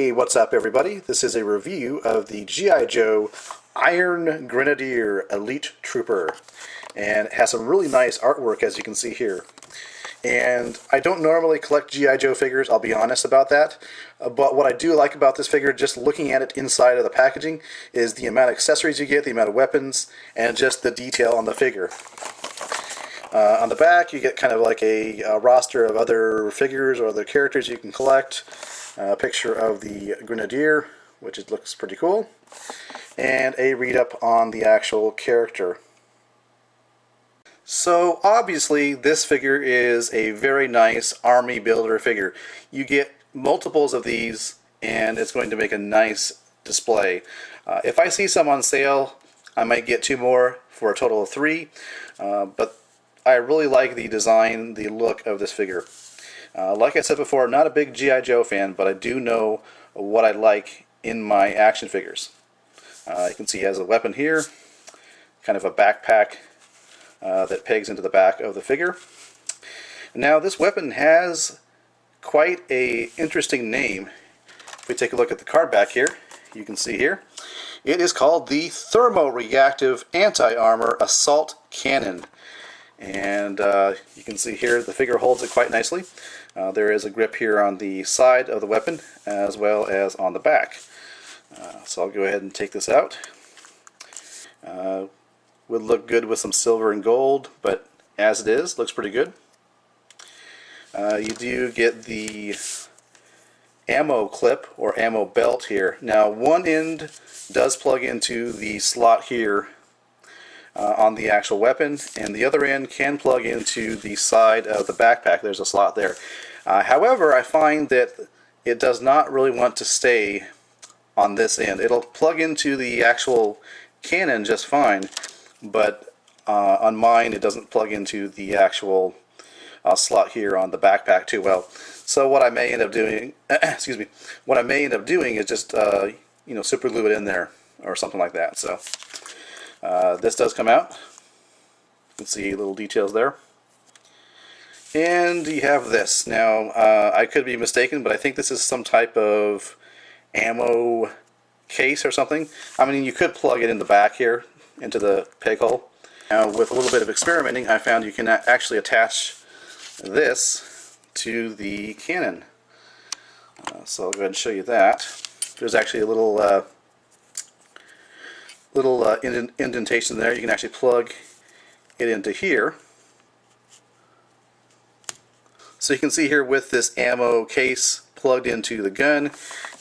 Hey, what's up everybody? This is a review of the G.I. Joe Iron Grenadier Elite Trooper. And it has some really nice artwork, as you can see here. And I don't normally collect G.I. Joe figures, I'll be honest about that. But what I do like about this figure, just looking at it inside of the packaging, is the amount of accessories you get, the amount of weapons, and just the detail on the figure. On the back, you get kind of like a roster of other figures or other characters you can collect. A picture of the Grenadier, which it looks pretty cool, and a read-up on the actual character. So obviously this figure is a very nice army builder figure. You get multiples of these and it's going to make a nice display. If I see some on sale, I might get 2 more for a total of 3, but I really like the design, the look of this figure. Like I said before, not a big G.I. Joe fan, but I do know what I like in my action figures. You can see he has a weapon here, kind of a backpack that pegs into the back of the figure. Now this weapon has quite a interesting name. If we take a look at the card back here, you can see here, it is called the Thermoreactive Anti-Armor Assault Cannon. And you can see here the figure holds it quite nicely. There is a grip here on the side of the weapon as well as on the back. So I'll go ahead and take this out. Would look good with some silver and gold, but as it is, looks pretty good. You do get the ammo clip or ammo belt here. Now one end does plug into the slot here on the actual weapon, and the other end can plug into the side of the backpack. There's a slot there. However, I find that it does not really want to stay on this end. It'll plug into the actual cannon just fine, but on mine it doesn't plug into the actual slot here on the backpack too well. So what I may end up doing, excuse me, what I may end up doing is just you know, super glue it in there or something like that. So this does come out. You can see little details there. And you have this. Now, I could be mistaken, but I think this is some type of ammo case or something. I mean, you could plug it in the back here, into the peg hole. Now, with a little bit of experimenting, I found you can actually attach this to the cannon. So I'll go ahead and show you that. There's actually a little indentation there. You can actually plug it into here. So you can see here with this ammo case plugged into the gun,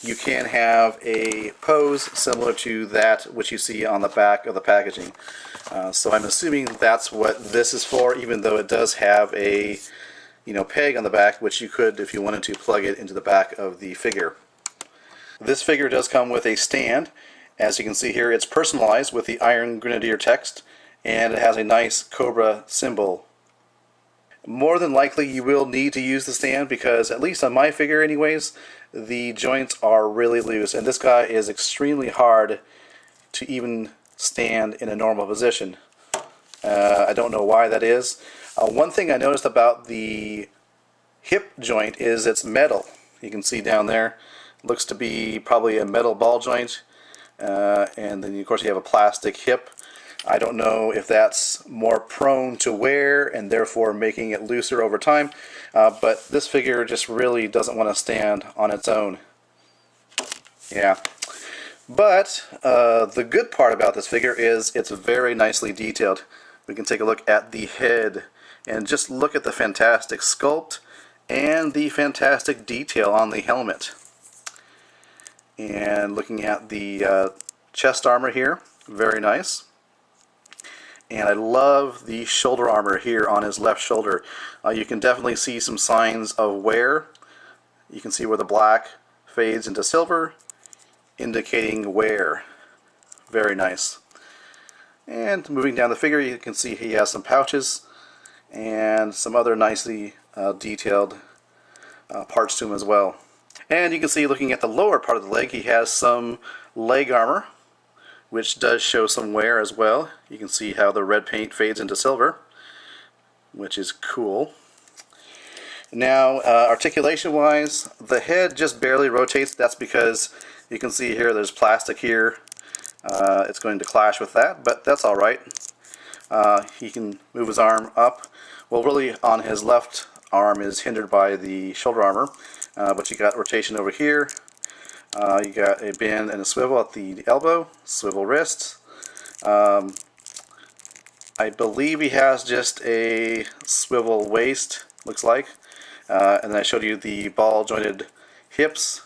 you can have a pose similar to that which you see on the back of the packaging. So I'm assuming that's what this is for, even though it does have a peg on the back, which you could, if you wanted to, plug it into the back of the figure. This figure does come with a stand. As you can see here, it's personalized with the Iron Grenadier text, and it has a nice Cobra symbol. More than likely you will need to use the stand because, at least on my figure anyways, the joints are really loose, and this guy is extremely hard to even stand in a normal position. I don't know why that is. One thing I noticed about the hip joint is it's metal. You can see down there, looks to be probably a metal ball joint. And then of course you have a plastic hip. I don't know if that's more prone to wear and therefore making it looser over time, but this figure just really doesn't want to stand on its own. Yeah. But the good part about this figure is it's very nicely detailed. We can take a look at the head and just look at the fantastic sculpt and the fantastic detail on the helmet. And looking at the chest armor here, very nice. And I love the shoulder armor here on his left shoulder. You can definitely see some signs of wear. You can see where the black fades into silver, indicating wear. Very nice. And moving down the figure, you can see he has some pouches and some other nicely detailed parts to him as well. And you can see, looking at the lower part of the leg, he has some leg armor, which does show some wear as well. You can see how the red paint fades into silver, which is cool. Now, articulation wise, the head just barely rotates. That's because you can see here there's plastic here. It's going to clash with that, but that's alright. He can move his arm up. Well, really on his left arm is hindered by the shoulder armor, but you got rotation over here. You got a bend and a swivel at the elbow, swivel wrists. I believe he has just a swivel waist, looks like. And then I showed you the ball jointed hips,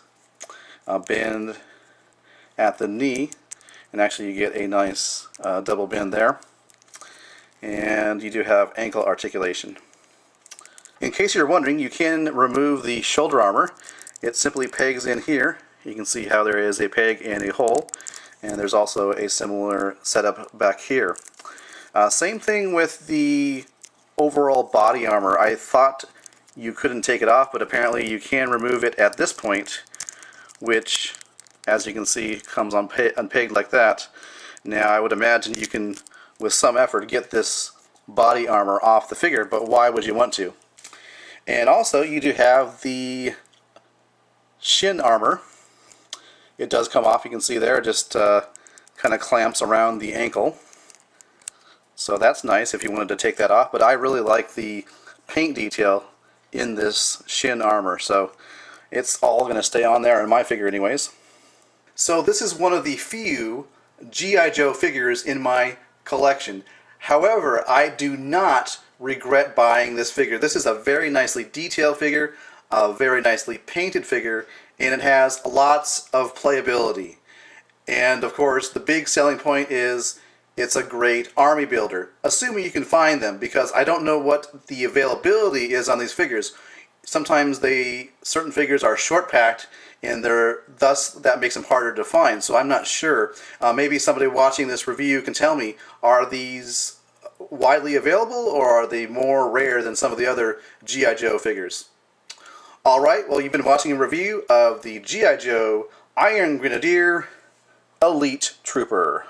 bend at the knee, and actually you get a nice double bend there. And you do have ankle articulation. In case you're wondering, you can remove the shoulder armor. It simply pegs in here. You can see how there is a peg and a hole, and there's also a similar setup back here. Same thing with the overall body armor. I thought you couldn't take it off, but apparently you can remove it at this point, which, as you can see, comes unpegged like that. Now I would imagine you can, with some effort, get this body armor off the figure, but why would you want to? And also you do have the shin armor. It does come off, you can see there, it just kind of clamps around the ankle. So that's nice if you wanted to take that off, but I really like the paint detail in this shin armor, so it's all going to stay on there in my figure anyways. So this is one of the few G.I. Joe figures in my collection. However, I do not regret buying this figure. This is a very nicely detailed figure, a very nicely painted figure, and it has lots of playability. And of course, the big selling point is it's a great army builder, assuming you can find them, because I don't know what the availability is on these figures. Sometimes certain figures are short packed, and thus that makes them harder to find. So I'm not sure. Maybe somebody watching this review can tell me, are these widely available, or are they more rare than some of the other G.I. Joe figures? Alright, well, you've been watching a review of the G.I. Joe Iron Grenadier Elite Trooper.